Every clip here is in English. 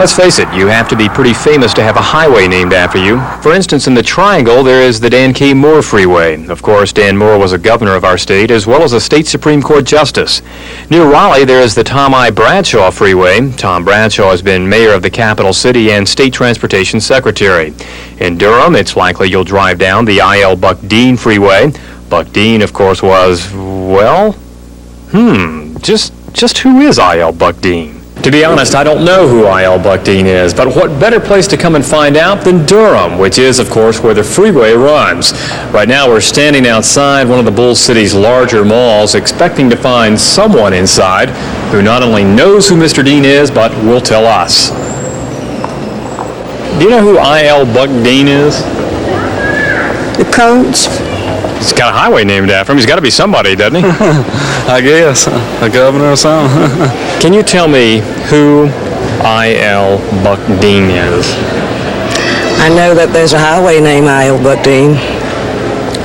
Let's face it, you have to be pretty famous to have a highway named after you. For instance, in the Triangle, there is the Dan K. Moore Freeway. Of course, Dan Moore was a governor of our state, as well as a state Supreme Court justice. Near Raleigh, there is the Tom I. Bradshaw Freeway. Tom Bradshaw has been mayor of the capital city and state transportation secretary. In Durham, it's likely you'll drive down the I.L. Buck Dean Freeway. Buck Dean, of course, was, well, just who is I.L. Buck Dean? To be honest, I don't know who I.L. Buck Dean is, but what better place to come and find out than Durham, which is, of course, where the freeway runs. Right now, we're standing outside one of the Bull City's larger malls, expecting to find someone inside who not only knows who Mr. Dean is, but will tell us. Do you know who I.L. Buck Dean is? The coach. He's got a highway named after him. He's got to be somebody, doesn't he? I guess. A governor or something. Can you tell me who I.L. Buck Dean is? I know that there's a highway named I.L. Buck Dean,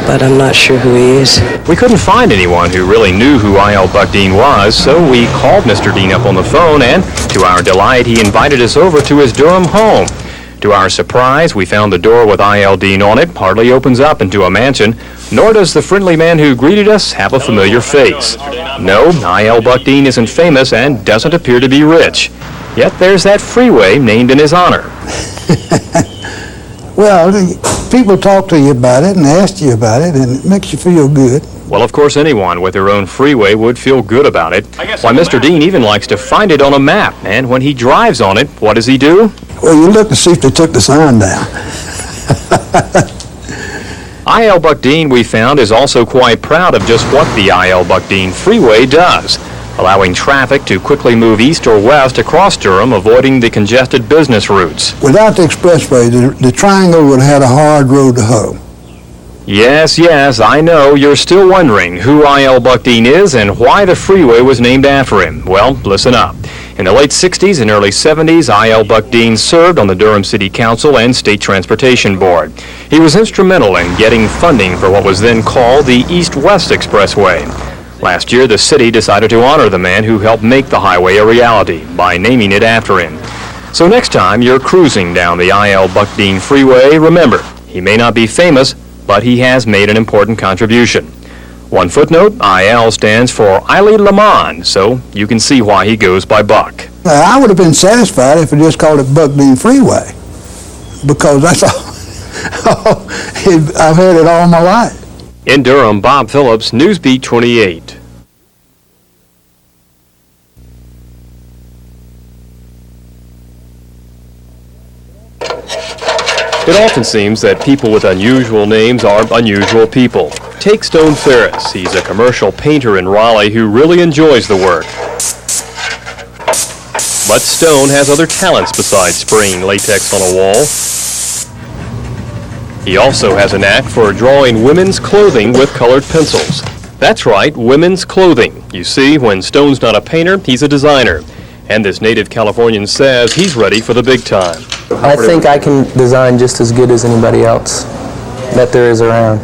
but I'm not sure who he is. We couldn't find anyone who really knew who I.L. Buck Dean was, so we called Mr. Dean up on the phone, and to our delight, he invited us over to his Durham home. To our surprise, we found the door with I.L. Dean on it hardly opens up into a mansion, nor does the friendly man who greeted us have a familiar face. No, I.L. Buck Dean isn't famous and doesn't appear to be rich. Yet there's that freeway named in his honor. Well, people talk to you about it and ask you about it, and it makes you feel good. Well, of course, anyone with their own freeway would feel good about it. Why, Mr. Dean even likes to find it on a map, and when he drives on it, what does he do? Well, you look to see if they took the sign down. I.L. Buck Dean, we found, is also quite proud of just what the I.L. Buck Dean Freeway does, allowing traffic to quickly move east or west across Durham, avoiding the congested business routes. Without the expressway, the Triangle would have had a hard road to hoe. Yes, I know you're still wondering who I.L. Buck Dean is and why the freeway was named after him. Well, listen up. In the late 60s and early 70s, I.L. Buck Dean served on the Durham City Council and State Transportation Board. He was instrumental in getting funding for what was then called the East-West Expressway. Last year, the city decided to honor the man who helped make the highway a reality by naming it after him. So next time you're cruising down the I.L. Buck Dean Freeway, remember, he may not be famous, but he has made an important contribution. One footnote, I.L. stands for Eiley Lamont, so you can see why he goes by Buck. I would have been satisfied if we just called it Buck Dean Freeway, because that's all I've had it all my life. In Durham, Bob Phillips, Newsbeat 28. It often seems that people with unusual names are unusual people. Take Stone Ferris. He's a commercial painter in Raleigh who really enjoys the work. But Stone has other talents besides spraying latex on a wall. He also has a knack for drawing women's clothing with colored pencils. That's right, women's clothing. You see, when Stone's not a painter, he's a designer. And this native Californian says he's ready for the big time. I think I can design just as good as anybody else that there is around.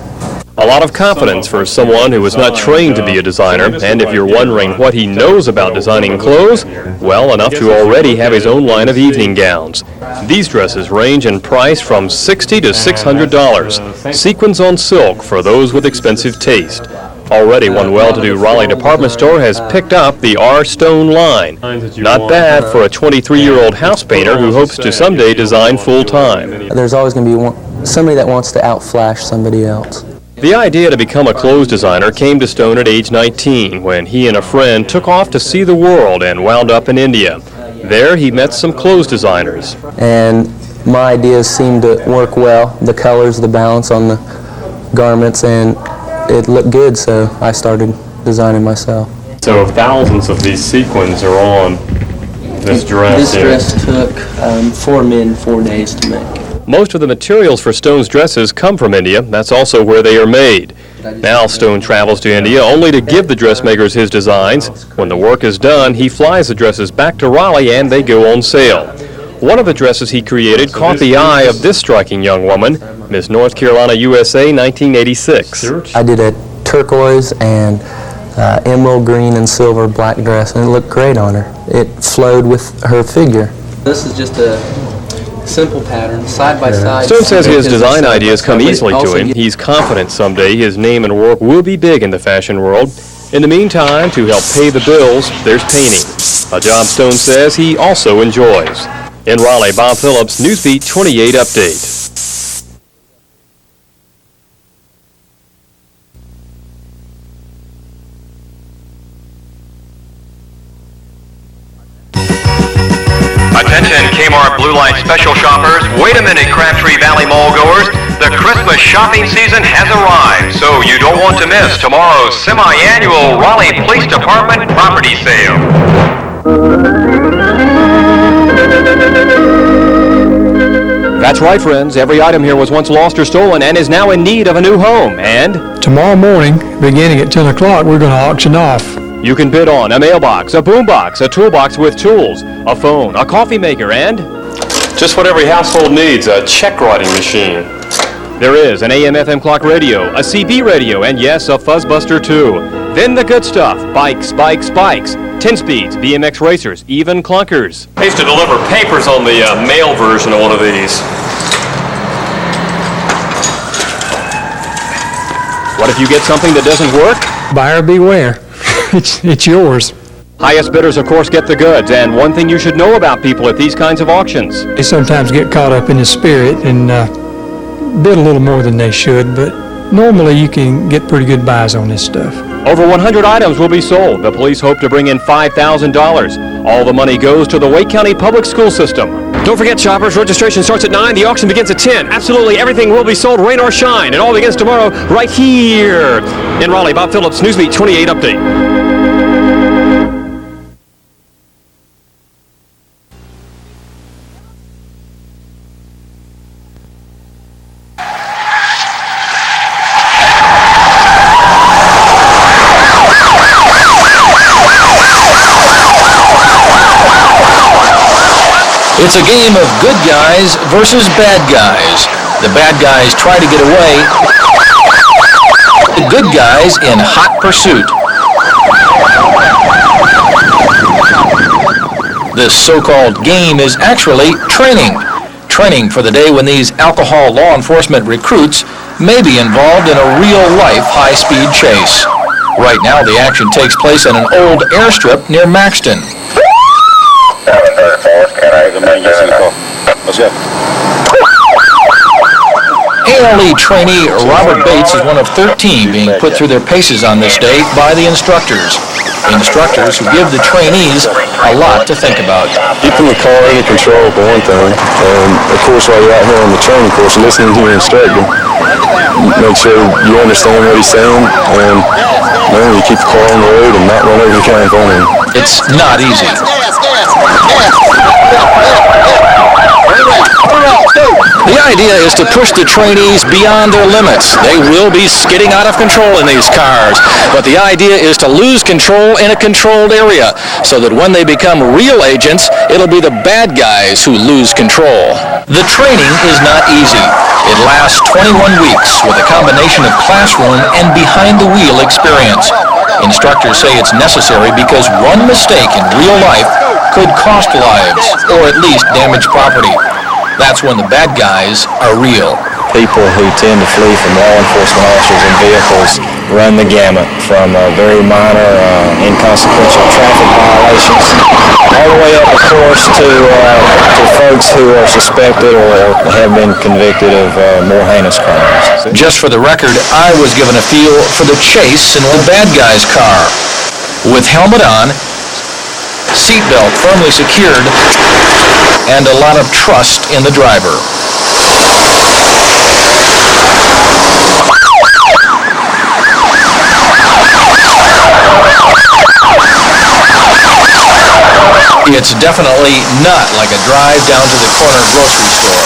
A lot of confidence for someone who was not trained to be a designer, and if you're wondering what he knows about designing clothes, well, enough to already have his own line of evening gowns. These dresses range in price from $60 to $600. Sequins on silk for those with expensive taste. Already one well-to-do Raleigh department store has picked up the R. Stone line. Not bad for a 23-year-old house painter who hopes to someday design full-time. There's always going to be somebody that wants to outflash somebody else. The idea to become a clothes designer came to Stone at age 19 when he and a friend took off to see the world and wound up in India. There he met some clothes designers. And my ideas seemed to work well, the colors, the balance on the garments, and it looked good, so I started designing myself. So thousands of these sequins are on this dress here. This dress took 4 men 4 days to make. Most of the materials for Stone's dresses come from India. That's also where they are made. Now Stone travels to India only to give the dressmakers his designs. When the work is done, he flies the dresses back to Raleigh and they go on sale. One of the dresses he created caught the eye of this striking young woman, Miss North Carolina, USA, 1986. I did a turquoise and emerald green and silver black dress, and it looked great on her. It flowed with her figure. This is just a simple pattern, side by side. Stone says his design ideas come easily to him. He's confident someday his name and work will be big in the fashion world. In the meantime, to help pay the bills, there's painting, a job Stone says he also enjoys. In Raleigh, Bob Phillips, Newsbeat 28 Update. Attention Kmart Blue Light Special shoppers. Wait a minute, Crabtree Valley Mall goers. The Christmas shopping season has arrived, so you don't want to miss tomorrow's semi-annual Raleigh Police Department property sale. That's right, friends. Every item here was once lost or stolen and is now in need of a new home. And tomorrow morning, beginning at 10 o'clock, we're going to auction off. you can bid on a mailbox, a boombox, a toolbox with tools, a phone, a coffee maker, and just what every household needs, a check writing machine. There is an AM/FM clock radio, a CB radio, and yes, a fuzzbuster too. Then the good stuff, bikes, 10-speeds, BMX racers, even clunkers. I used to deliver papers on the mail version of one of these. What if you get something that doesn't work? Buyer beware. It's yours. Highest bidders, of course, get the goods. And one thing you should know about people at these kinds of auctions. They sometimes get caught up in the spirit and bid a little more than they should, but normally you can get pretty good buys on this stuff. Over 100 items will be sold. The police hope to bring in $5,000. All the money goes to the Wake County Public School System. Don't forget, shoppers, registration starts at 9. The auction begins at 10. Absolutely everything will be sold, rain or shine. It all begins tomorrow right here in Raleigh. Bob Phillips, Newsbeat 28 Update. It's a game of good guys versus bad guys. The bad guys try to get away. The good guys in hot pursuit. This so-called game is actually training. Training for the day when these alcohol law enforcement recruits may be involved in a real-life high-speed chase. Right now, the action takes place at an old airstrip near Maxton. Let's go. ALE trainee Robert Bates is one of 13 being put through their paces on this day by the instructors. Instructors who give the trainees a lot to think about. Keeping the car under control for one thing, and of course while you're out here on the training course, listening to your instructor, make sure you understand what he's saying, and you keep the car on the road and not run over the crank on him. It's not easy. The idea is to push the trainees beyond their limits. They will be skidding out of control in these cars, but the idea is to lose control in a controlled area so that when they become real agents, it'll be the bad guys who lose control. The training is not easy. It lasts 21 weeks with a combination of classroom and behind-the-wheel experience. Instructors say it's necessary because one mistake in real life could cost lives or at least damage property. That's when the bad guys are real. People who tend to flee from law enforcement officers and vehicles run the gamut from very minor, inconsequential traffic violations all the way up, of course, to folks who are suspected or have been convicted of more heinous crimes. Just for the record, I was given a feel for the chase in the bad guy's car. With helmet on, seatbelt firmly secured, and a lot of trust in the driver. It's definitely not like a drive down to the corner grocery store.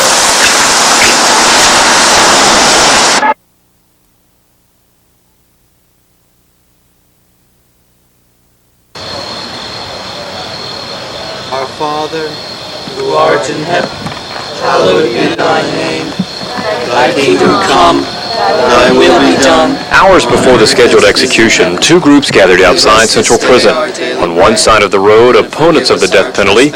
Our Father, who art in heaven, hallowed be thy name. Thy kingdom come, thy will be done. Hours before the scheduled execution, two groups gathered outside Central Prison. On On one side of the road, opponents of the death penalty.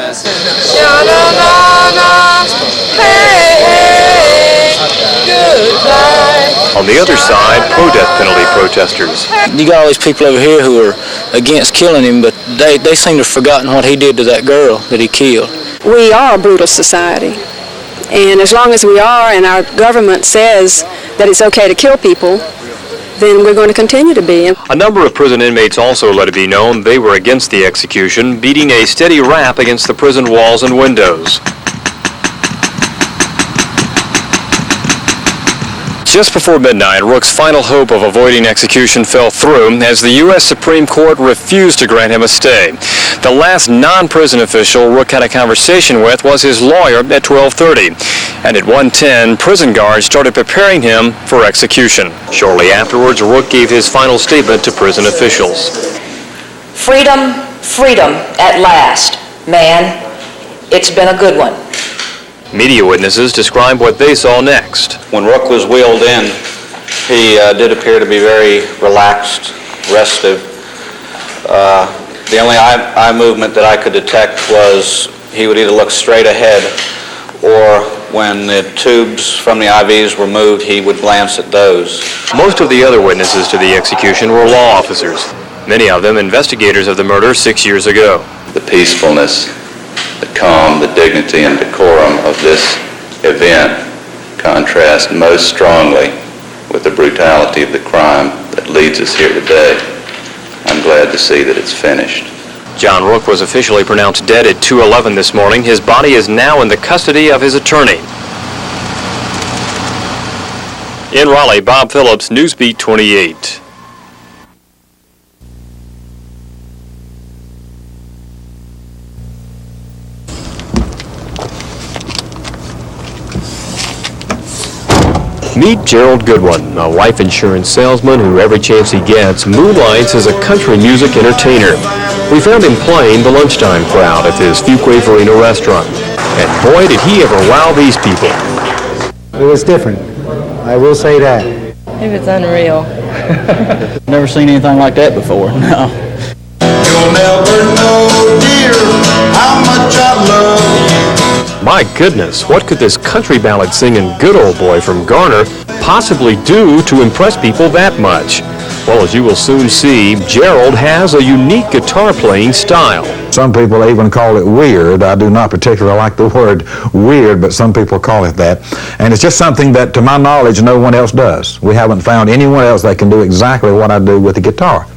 On the other side, pro-death penalty protesters. You got all these people over here who are against killing him, but they seem to have forgotten what he did to that girl that he killed. We are a brutal society, and as long as we are and our government says that it's okay to kill people, then we're going to continue to be. A number of prison inmates also let it be known they were against the execution, beating a steady rap against the prison walls and windows. Just before midnight, Rook's final hope of avoiding execution fell through as the U.S. Supreme Court refused to grant him a stay. The last non-prison official Rook had a conversation with was his lawyer at 12:30. And at 1:10, prison guards started preparing him for execution. Shortly afterwards, Rook gave his final statement to prison officials. Freedom, freedom at last, man. It's been a good one. Media witnesses describe what they saw next. When Rook was wheeled in, he did appear to be very relaxed, restive. The only eye movement that I could detect was he would either look straight ahead or when the tubes from the IVs were moved, he would glance at those. Most of the other witnesses to the execution were law officers, many of them investigators of the murder 6 years ago. The peacefulness, the calm, the dignity and decorum of this event contrast most strongly with the brutality of the crime that leads us here today. I'm glad to see that it's finished. John Rook was officially pronounced dead at 2:11 this morning. His body is now in the custody of his attorney. In Raleigh, Bob Phillips, Newsbeat 28. Meet Gerald Goodwin, a life insurance salesman who every chance he gets moonlights as a country music entertainer. We found him playing the lunchtime crowd at this Fuquay-Farina restaurant. And boy, did he ever wow these people. It was different. I will say that. It was unreal. Never seen anything like that before, no. You'll never know, dear, how much I love you. My goodness, what could this country ballad singing good old boy from Garner possibly do to impress people that much? Well, as you will soon see, Gerald has a unique guitar playing style. Some people even call it weird. I do not particularly like the word weird, but some people call it that. And it's just something that, to my knowledge, no one else does. We haven't found anyone else that can do exactly what I do with the guitar.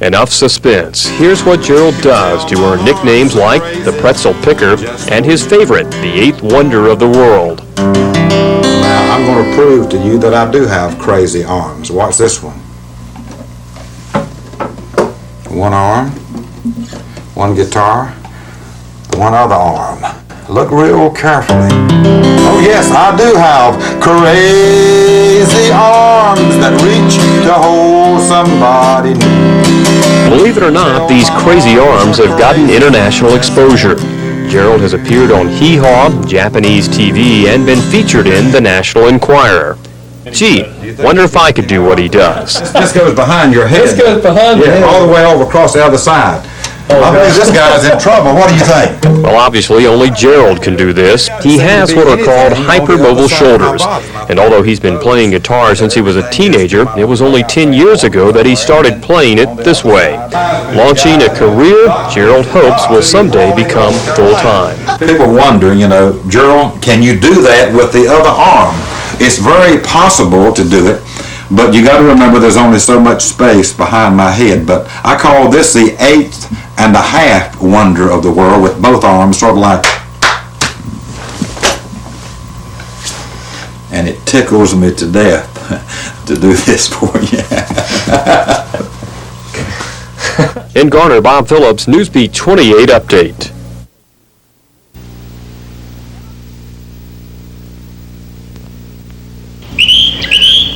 Enough suspense. Here's what Gerald does to earn nicknames like the Pretzel Picker and his favorite, the Eighth Wonder of the World. Now, I'm going to prove to you that I do have crazy arms. Watch this one. One arm, one guitar, one other arm. Look real carefully. Oh yes, I do have crazy arms that reach to hold somebody new. Believe it or not, these crazy arms have gotten international exposure. Gerald has appeared on Hee Haw, Japanese TV, and been featured in the National Enquirer. Gee, wonder if I could do what he does. This goes behind your head. This goes behind your head. All the way over across the other side. I believe this guy's in trouble. What do you think? Well, obviously, only Gerald can do this. He has what are called hypermobile shoulders. And although he's been playing guitar since he was a teenager, it was only 10 years ago that he started playing it this way. Launching a career Gerald hopes will someday become full-time. People wondering, Gerald, can you do that with the other arm? It's very possible to do it, but you got to remember there's only so much space behind my head. But I call this the 8th and a half wonder of the world, with both arms sort of like, and it tickles me to death to do this for you. In Garner, Bob Phillips, Newsbeat 28 update.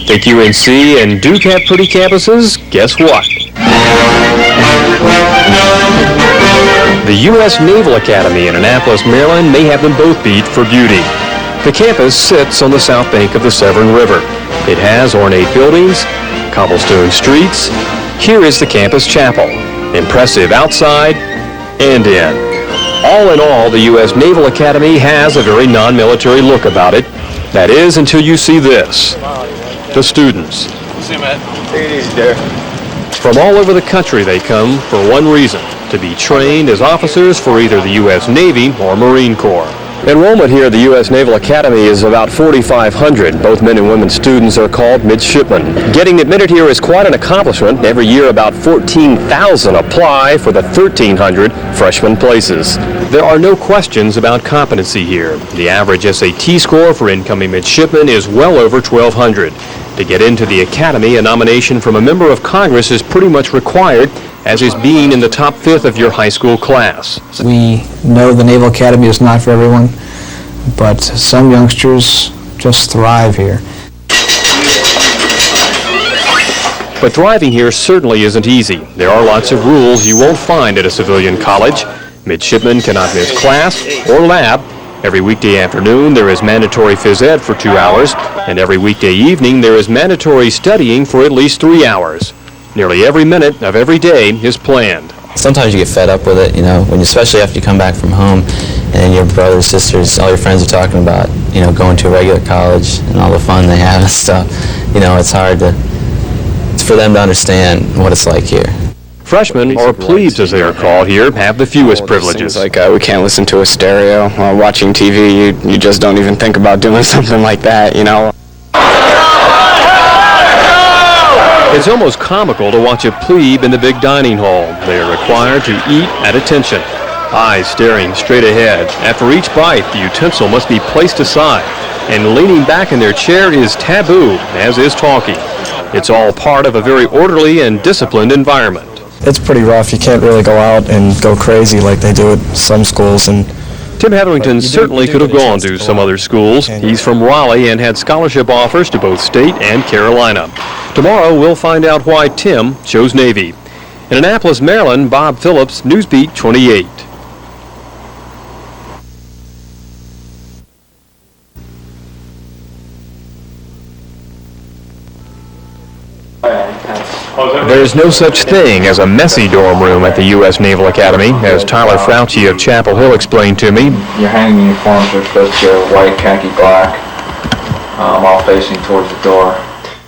Think UNC and Duke have pretty campuses? Guess what? The U.S. Naval Academy in Annapolis, Maryland may have them both beat for beauty. The campus sits on the south bank of the Severn River. It has ornate buildings, cobblestone streets. Here is the campus chapel. Impressive outside, and in. All in all, the U.S. Naval Academy has a very non-military look about it. That is, until you see this. The students. From all over the country they come for one reason, to be trained as officers for either the U.S. Navy or Marine Corps. Enrollment here at the U.S. Naval Academy is about 4,500. Both men and women students are called midshipmen. Getting admitted here is quite an accomplishment. Every year about 14,000 apply for the 1,300 freshman places. There are no questions about competency here. The average SAT score for incoming midshipmen is well over 1,200. To get into the Academy, a nomination from a member of Congress is pretty much required, as is being in the top fifth of your high school class. We know the Naval Academy is not for everyone, but some youngsters just thrive here. But thriving here certainly isn't easy. There are lots of rules you won't find at a civilian college. Midshipmen cannot miss class or lab. Every weekday afternoon there is mandatory phys ed for 2 hours, and every weekday evening there is mandatory studying for at least 3 hours. Nearly every minute of every day is planned. Sometimes you get fed up with it, you know, especially after you come back from home and your brothers, sisters, all your friends are talking about, you know, going to a regular college and all the fun they have and stuff. You know, it's for them to understand what it's like here. Freshmen, or plebes as they are called here, have the fewest privileges. Like we can't listen to a stereo while watching TV. You just don't even think about doing something like that, you know. It's almost comical to watch a plebe in the big dining hall. They are required to eat at attention, eyes staring straight ahead. After each bite, the utensil must be placed aside, and leaning back in their chair is taboo, as is talking. It's all part of a very orderly and disciplined environment. It's pretty rough. You can't really go out and go crazy like they do at some schools. And Tim Hetherington certainly could have gone to some other schools. He's from Raleigh and had scholarship offers to both State and Carolina. Tomorrow we'll find out why Tim chose Navy. In Annapolis, Maryland, Bob Phillips, Newsbeat 28. There's no such thing as a messy dorm room at the U.S. Naval Academy, as Tyler Fauci of Chapel Hill explained to me. Your hanging uniforms are supposed to go white, khaki, black, all facing towards the door.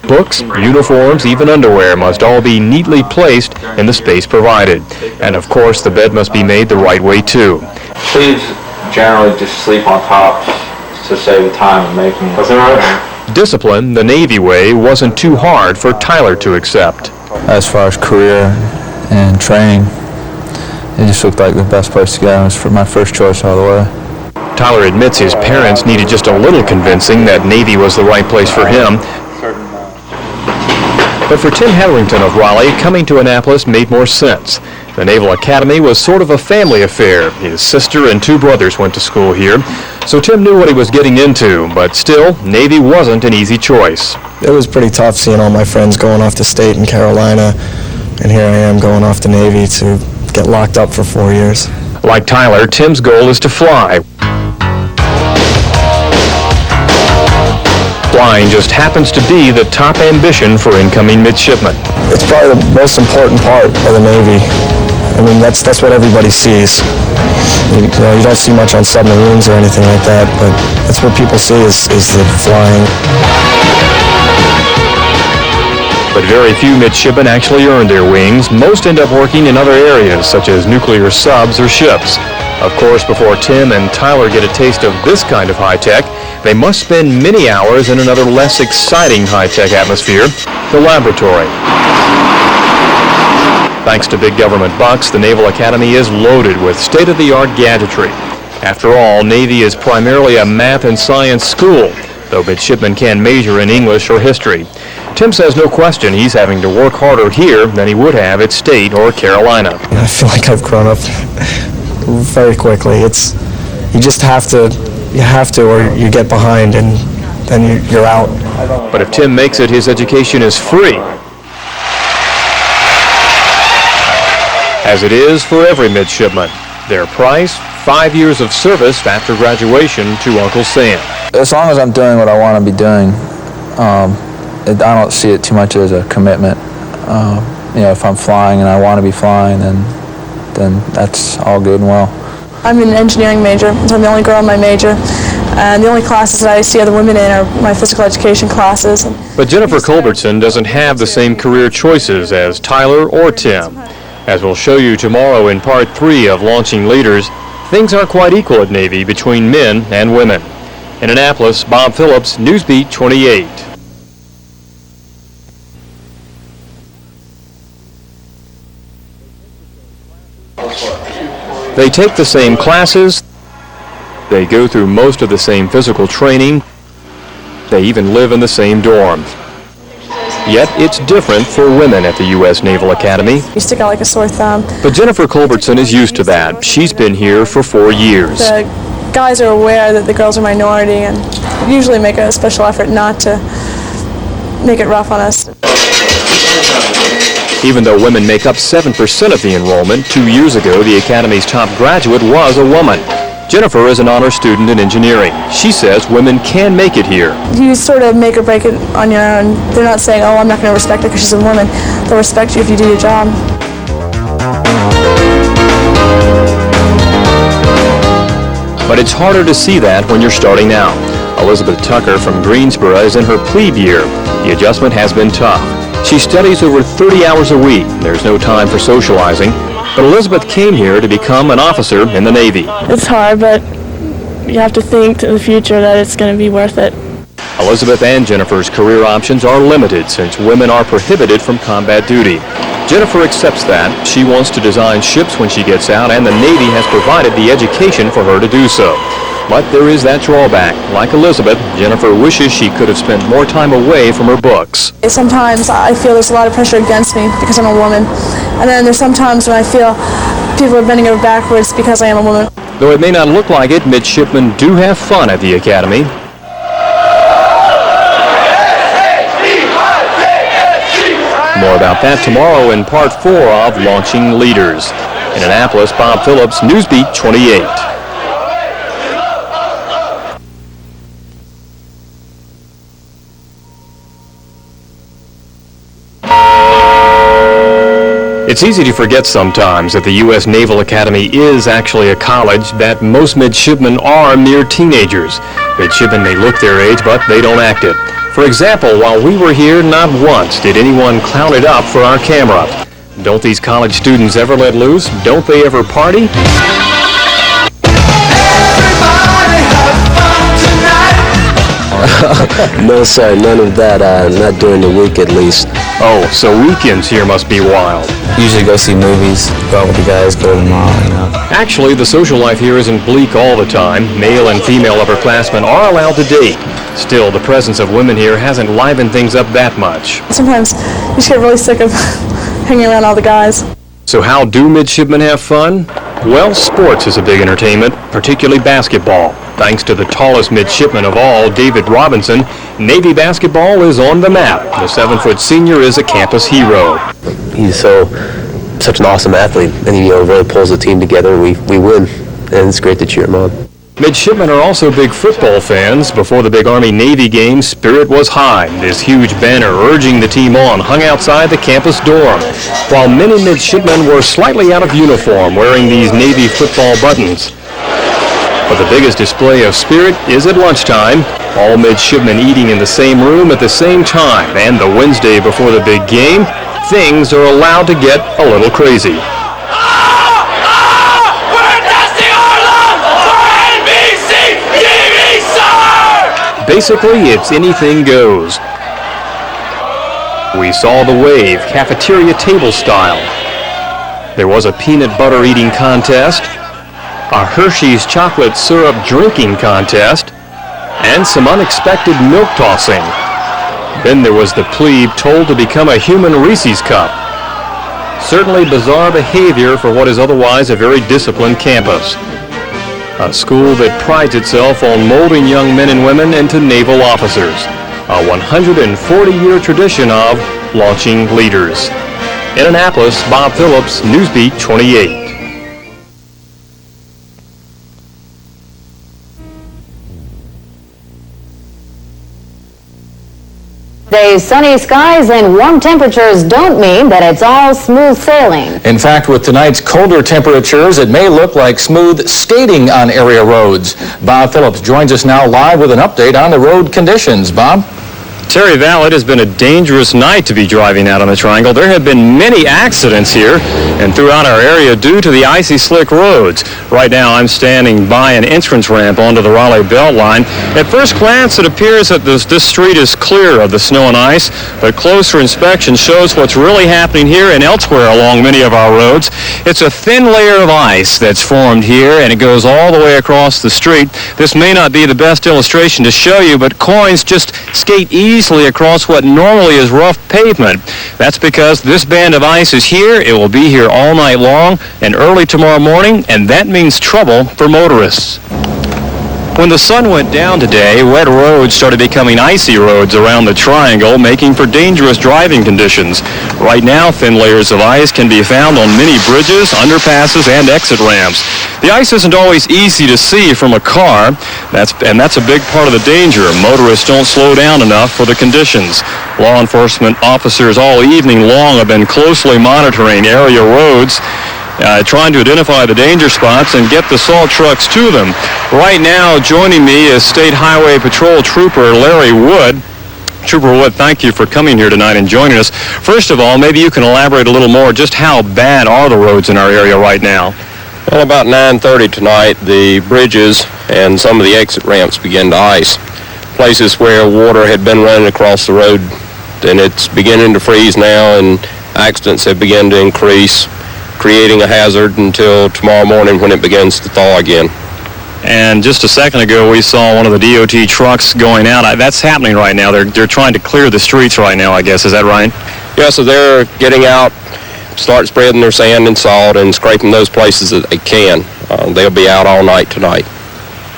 Books, uniforms, even underwear must all be neatly placed in the space provided. And of course, the bed must be made the right way too. Plebes generally just sleep on top to save the time of making it. Is that right? Discipline, the Navy way, wasn't too hard for Tyler to accept. as far as career and training, it just looked like the best place to go. It was for my first choice all the way. Tyler admits his parents needed just a little convincing that Navy was the right place for him. But for Tim Hetherington of Raleigh, coming to Annapolis made more sense. The Naval Academy was sort of a family affair. His sister and two brothers went to school here, so Tim knew what he was getting into, but still, Navy wasn't an easy choice. It was pretty tough seeing all my friends going off to State in Carolina, and here I am going off to Navy to get locked up for 4 years. Like Tyler, Tim's goal is to fly. Flying just happens to be the top ambition for incoming midshipmen. It's probably the most important part of the Navy. I mean, that's what everybody sees. You don't see much on submarines or anything like that, but that's what people see is the flying. But very few midshipmen actually earn their wings. Most end up working in other areas, such as nuclear subs or ships. Of course, before Tim and Tyler get a taste of this kind of high-tech, they must spend many hours in another less exciting high-tech atmosphere, the laboratory. Thanks to big government bucks, the Naval Academy is loaded with state-of-the-art gadgetry. After all, Navy is primarily a math and science school, though midshipmen can major in English or history. Tim says no question he's having to work harder here than he would have at State or Carolina. I feel like I've grown up very quickly. You just have to, or you get behind and then you're out. But if Tim makes it, his education is free, as it is for every midshipman. Their price, 5 years of service after graduation to Uncle Sam. As long as I'm doing what I want to be doing, I don't see it too much as a commitment. If I'm flying and I want to be flying, then then that's all good and well. I'm an engineering major, so I'm the only girl in my major. And the only classes that I see other women in are my physical education classes. But Jennifer Culbertson doesn't have the same career choices as Tyler or Tim. As we'll show you tomorrow in part 3 of Launching Leaders, things aren't quite equal at Navy between men and women. In Annapolis, Bob Phillips, Newsbeat 28. They take the same classes, they go through most of the same physical training, they even live in the same dorm. Yet it's different for women at the U.S. Naval Academy. You stick out like a sore thumb. But Jennifer Culbertson is used to that. She's been here for 4 years. The guys are aware that the girls are minority and usually make a special effort not to make it rough on us. Even though women make up 7% of the enrollment, 2 years ago the Academy's top graduate was a woman. Jennifer is an honor student in engineering. She says women can make it here. You sort of make or break it on your own. They're not saying, oh, I'm not going to respect her because she's a woman. They'll respect you if you do your job. But it's harder to see that when you're starting out. Elizabeth Tucker from Greensboro is in her plebe year. The adjustment has been tough. She studies over 30 hours a week. There's no time for socializing. But Elizabeth came here to become an officer in the Navy. It's hard, but you have to think to the future that it's going to be worth it. Elizabeth and Jennifer's career options are limited since women are prohibited from combat duty. Jennifer accepts that. She wants to design ships when she gets out, and the Navy has provided the education for her to do so. But there is that drawback. Like Elizabeth, Jennifer wishes she could have spent more time away from her books. Sometimes I feel there's a lot of pressure against me because I'm a woman. And then there's some times when I feel people are bending over backwards because I am a woman. Though it may not look like it, midshipmen do have fun at the Academy. More about that tomorrow in part 4 of Launching Leaders. In Annapolis, Bob Phillips, Newsbeat 28. It's easy to forget sometimes that the U.S. Naval Academy is actually a college, that most midshipmen are mere teenagers. Midshipmen may look their age, but they don't act it. For example, while we were here, not once did anyone clown it up for our camera. Don't these college students ever let loose? Don't they ever party? No, sir, none of that. Not during the week, at least. Oh, so weekends here must be wild. Usually go see movies, go out with the guys, go to the mall, you know. Actually, the social life here isn't bleak all the time. Male and female upperclassmen are allowed to date. Still, the presence of women here hasn't livened things up that much. Sometimes you just get really sick of hanging around all the guys. So how do midshipmen have fun? Well, sports is a big entertainment, particularly basketball. Thanks to the tallest midshipman of all, David Robinson, Navy basketball is on the map. The 7-foot senior is a campus hero. He's such an awesome athlete, and he really pulls the team together, and we win, and it's great to cheer him on. Midshipmen are also big football fans. Before the big Army-Navy game, spirit was high. This huge banner urging the team on hung outside the campus dorm, while many midshipmen were slightly out of uniform, wearing these Navy football buttons. But the biggest display of spirit is at lunchtime. All midshipmen eating in the same room at the same time. And the Wednesday before the big game, things are allowed to get a little crazy. Basically, it's anything goes. We saw the wave, cafeteria table style. There was a peanut butter eating contest, a Hershey's chocolate syrup drinking contest, and some unexpected milk tossing. Then there was the plebe told to become a human Reese's cup. Certainly bizarre behavior for what is otherwise a very disciplined campus. A school that prides itself on molding young men and women into naval officers. A 140-year tradition of launching leaders. In Annapolis, Bob Phillips, Newsbeat 28. Today's sunny skies and warm temperatures don't mean that it's all smooth sailing. In fact, with tonight's colder temperatures, it may look like smooth skating on area roads. Bob Phillips joins us now live with an update on the road conditions. Bob? Terry Val, it has been a dangerous night to be driving out on the Triangle. There have been many accidents here and throughout our area due to the icy slick roads. Right now I'm standing by an entrance ramp onto the Raleigh Beltline. At first glance it appears that this street is clear of the snow and ice, but closer inspection shows what's really happening here and elsewhere along many of our roads. It's a thin layer of ice that's formed here and it goes all the way across the street. This may not be the best illustration to show you, but coins just skate easily across what normally is rough pavement. That's because this band of ice is here. It will be here all night long and early tomorrow morning, and that means trouble for motorists. When the sun went down today, wet roads started becoming icy roads around the Triangle, making for dangerous driving conditions. Right now, thin layers of ice can be found on many bridges, underpasses, and exit ramps. The ice isn't always easy to see from a car, and that's a big part of the danger. Motorists don't slow down enough for the conditions. Law enforcement officers all evening long have been closely monitoring area roads, trying to identify the danger spots and get the salt trucks to them. Right now, joining me is State Highway Patrol Trooper Larry Wood. Trooper Wood, thank you for coming here tonight and joining us. First of all, maybe you can elaborate a little more. Just how bad are the roads in our area right now? Well, about 9:30 tonight, the bridges and some of the exit ramps began to ice. Places where water had been running across the road, and it's beginning to freeze now, and accidents have begun to increase, creating a hazard until tomorrow morning when it begins to thaw again. And just a second ago, we saw one of the DOT trucks going out. That's happening right now. They're trying to clear the streets right now, I guess. Is that right? Yeah, so they're getting out, start spreading their sand and salt and scraping those places that they can. They'll be out all night tonight.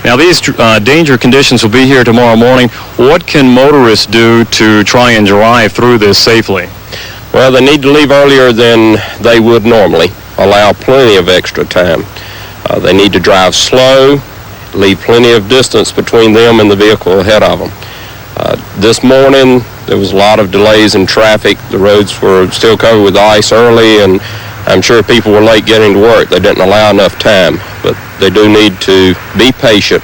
Now, these danger conditions will be here tomorrow morning. What can motorists do to try and drive through this safely? Well, they need to leave earlier than they would normally, allow plenty of extra time. They need to drive slow, leave plenty of distance between them and the vehicle ahead of them. This morning, there was a lot of delays in traffic. The roads were still covered with ice early, and I'm sure people were late getting to work. They didn't allow enough time, but they do need to be patient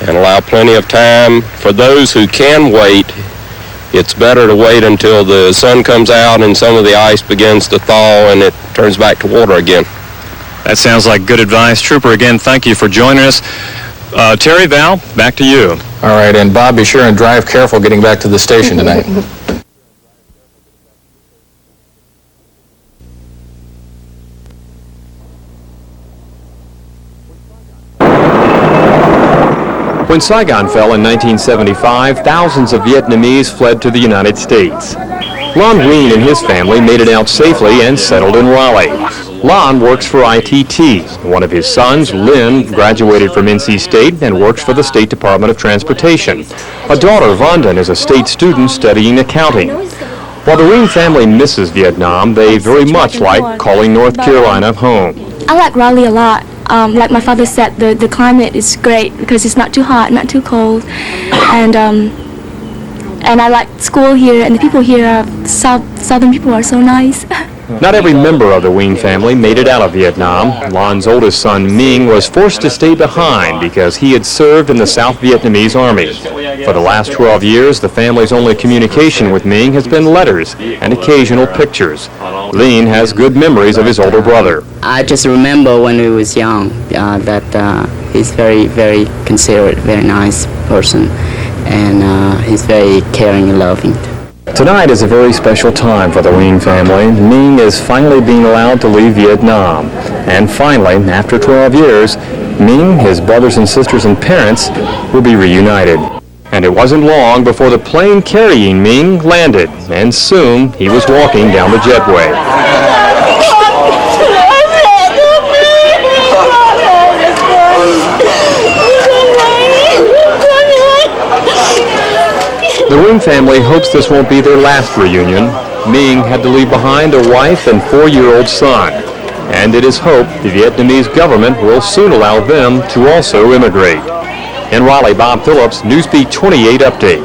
and allow plenty of time. For those who can wait, it's better to wait until the sun comes out and some of the ice begins to thaw and it turns back to water again. That sounds like good advice. Trooper, again, thank you for joining us. Terry, Val, back to you. All right, and Bob, be sure and drive careful getting back to the station tonight. When Saigon fell in 1975, thousands of Vietnamese fled to the United States. Lon Ween and his family made it out safely and settled in Raleigh. Lon works for ITT. One of his sons, Lynn, graduated from NC State and works for the State Department of Transportation. A daughter, Vondon, is a state student studying accounting. While the Ween family misses Vietnam, they very much like calling North Carolina home. I like Raleigh a lot. Like my father said, the climate is great because it's not too hot, not too cold, and I like school here, and the people here, southern people, are so nice. Not every member of the Ween family made it out of Vietnam. Lon's oldest son, Ming, was forced to stay behind because he had served in the South Vietnamese Army. For the last 12 years, the family's only communication with Ming has been letters and occasional pictures. Lean has good memories of his older brother. I just remember when he was young that he's very, very considerate, very nice person, and he's very caring and loving. Tonight is a very special time for the Ween family. Ming is finally being allowed to leave Vietnam. And finally, after 12 years, Ming, his brothers and sisters and parents will be reunited. And it wasn't long before the plane carrying Ming landed, and soon he was walking down the jetway. The Ween family hopes this won't be their last reunion. Ming had to leave behind a wife and 4-year-old son. And it is hoped the Vietnamese government will soon allow them to also immigrate. In Raleigh, Bob Phillips, Newsbeat 28 Update.